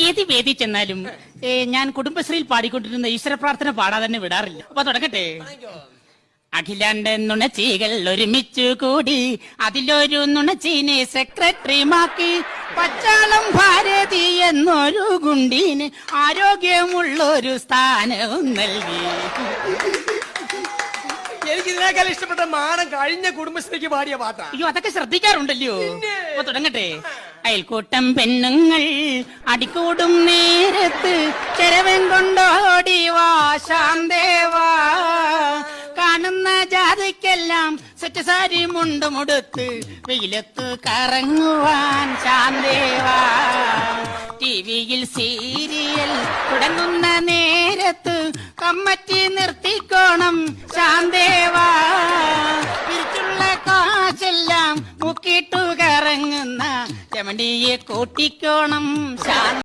ഏത് വേദി ചെന്നാലും ഞാൻ കുടുംബശ്രീയിൽ പാടിക്കൊണ്ടിരുന്ന ഈശ്വര പ്രാർത്ഥന പാടാതെ തന്നെ വിടാറില്ല. അപ്പൊ തുടങ്ങട്ടെ. അഖിലാണ്ട നുണച്ചികൾ ഒരുമിച്ചു കൂടി അതിലൊരു നുണച്ചീനെ സെക്രട്ടറിമാക്കി. പച്ചാളം ഭാരതി എന്നൊരു ഗുണ്ടീന് ആരോഗ്യമുള്ളൊരു സ്ഥാനവും നൽകി. എനിക്ക് ഇതിനേക്കാൾ ഇഷ്ടപ്പെട്ട മാനം കഴിഞ്ഞ കുടുംബശ്രീക്ക് പാടിയ പാട്ടാ. അയ്യോ, അതൊക്കെ ശ്രദ്ധിക്കാറുണ്ടല്ലോ. അപ്പൊ തുടങ്ങട്ടെ. അയൽക്കൂട്ടം പെണ്ണുങ്ങൾ അടിക്കൂടും നേരത്ത് ചെരവൻ കൊണ്ടോടി വാ ശാന്തേവാ. കാണുന്ന ജാതിക്കെല്ലാം സെറ്റ് സാരി മുണ്ടുമുടുത്ത് വെയിലത്ത് കറങ്ങുവാൻ ശാന്തേവാ. ടിവിയിൽ സീരിയൽ തുടങ്ങുന്ന നേരത്ത് കമ്മറ്റി നിർത്തിക്കോണം ശാന്തേവാ. പിരിച്ചുള്ള കാശെല്ലാം മുക്കിട്ടു കറങ്ങുന്ന ചമണ്ടിയെ കൂട്ടിക്കോണം ശാന്ത.